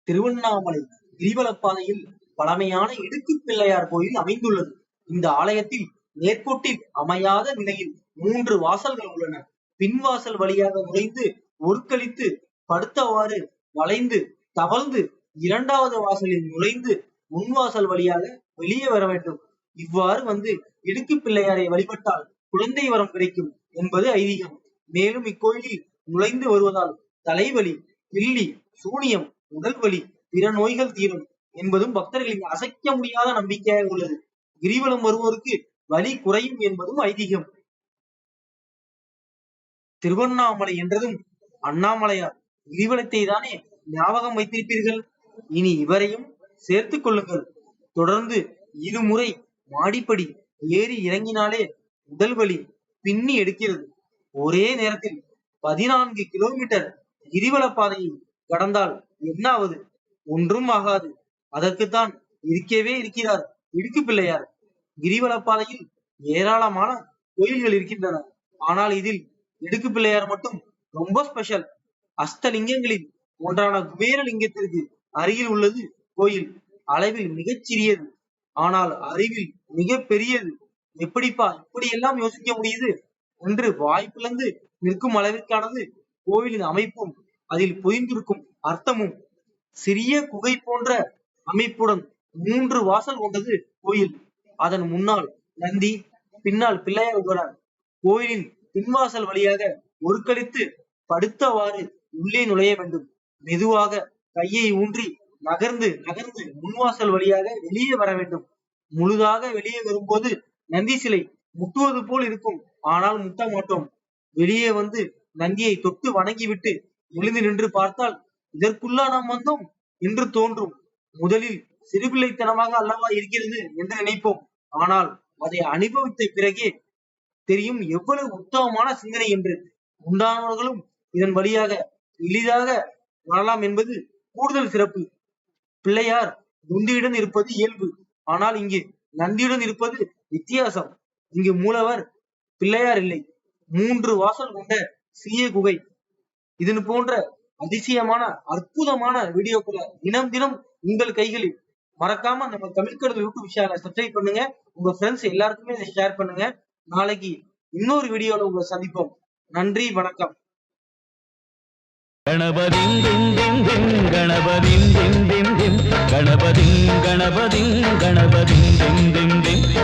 திருவண்ணாமலை கிரிவலப்பாதையில் பழமையான இடுக்கு பிள்ளையார் கோயில் அமைந்துள்ளது. இந்த ஆலயத்தில் நேர்கோட்டில் அமையாத நிலையில் 3 வாசல்கள் உள்ளன. பின்வாசல் வழியாக நுழைந்து ஒருக்களித்து படுத்தவாறு வளைந்து தவழ்ந்து 2வது வாசலில் நுழைந்து முன்வாசல் வழியாக வெளியே வர வேண்டும். இவ்வாறு வந்து இடுக்கு பிள்ளையாரை வழிபட்டால் குழந்தை வரம் கிடைக்கும் என்பது ஐதீகம். மேலும் இக்கோயிலில் நுழைந்து வருவதால் தலைவலி, பில்லி, சூனியம், உடல் வலி, பிற நோய்கள் தீரும் என்பதும் பக்தர்களின் அசைக்க முடியாத நம்பிக்கையாக உள்ளது. கிரிவலம் வருவோருக்கு வலி குறையும் என்பதும் ஐதீகம். திருவண்ணாமலை என்றதும் அண்ணாமலையார் கிரிவலத்தை தானே ஞாபகம் வைத்திருப்பீர்கள். இனி இவரையும் சேர்த்துக் கொள்ளுங்கள். தொடர்ந்து 2 முறை மாடிப்படி ஏறி இறங்கினாலே உடல் வலி பின்னி எடுக்கிறது. ஒரே நேரத்தில் 14 கிலோமீட்டர் கிரிவல பாதையை கடந்தால் என்னாவது? ஒன்றும் ஆகாது. அதற்குத்தான் இருக்கவே இருக்கிறார் இடுக்கு பிள்ளையார். கிரிவல பாதையில் ஏராளமான கோயில்கள் இருக்கின்றன. ஆனால் இதில் இடுக்கு பிள்ளையார் மட்டும் ரொம்ப ஸ்பெஷல். அஷ்டலிங்கங்களில் ஒன்றான குபேரலிங்கத்திற்கு அருகில் உள்ளது கோயில். அளவில் மிகச் சிறியது, ஆனால் அறிவில் மிக பெரியது. எப்படிப்பா இப்படியெல்லாம் யோசிக்க முடியுது என்று வாய் பிளந்து நிற்கும் அளவிற்கானது கோவிலின் அமைப்பும் அதில் பொதிந்திருக்கும் அர்த்தமும். சிறிய குகை போன்ற அமைப்புடன் 3 வாசல் கொண்டது கோயில். அதன் முன்னால் நந்தி, பின்னால் பிள்ளையார் உள்ளனர். கோயிலின் பின்வாசல் வழியாக ஒருக்களித்து படுத்தவாறு உள்ளே நுழைய வேண்டும். மெதுவாக கையை ஊன்றி நகர்ந்து நகர்ந்து முன்வாசல் வழியாக வெளியே வர வேண்டும். முழுதாக வெளியே வரும்போது நந்தி சிலை முட்டுவது போல் இருக்கும், ஆனால் முட்ட மாட்டோம். வெளியே வந்து நந்தியை தொட்டு வணங்கிவிட்டு எழுந்து நின்று பார்த்தால் இதற்குள்ளா நாம் வந்தோம் என்று தோன்றும். முதலில் சிறுபிள்ளைத்தனமாக அல்லவா இருக்கிறது என்று நினைப்போம். ஆனால் அதை அனுபவித்த பிறகே தெரியும் எவ்வளவு உத்தமமான சிந்தனை என்று. உண்டானவர்களும் இதன் வழியாக எளிதாக வரலாம் என்பது கூடுதல் சிறப்பு. பிள்ளையார் நொண்டியுடன் இருப்பது இயல்பு, ஆனால் இங்கு நந்தியுடன் இருப்பது வித்தியாசம். இங்கு மூலவர் பிள்ளையார் இல்லை, 3 வாசல் கொண்ட சிறிய குகை. இதன் போன்ற அதிசயமான அற்புதமான வீடியோக்களை தினம் தினம் உங்கள் கைகளில். மறக்காம நம்ம தமிழ்கடல் யூடியூப் சேனலை சப்ஸ்கிரைப் பண்ணுங்க. உங்க ஃப்ரெண்ட்ஸ் எல்லாருக்குமே இதை ஷேர் பண்ணுங்க. நாளைக்கு இன்னொரு வீடியோல உங்களை சந்திப்போம். நன்றி, வணக்கம். கணபதி கணபதி கணபதி கணபதி கணபதி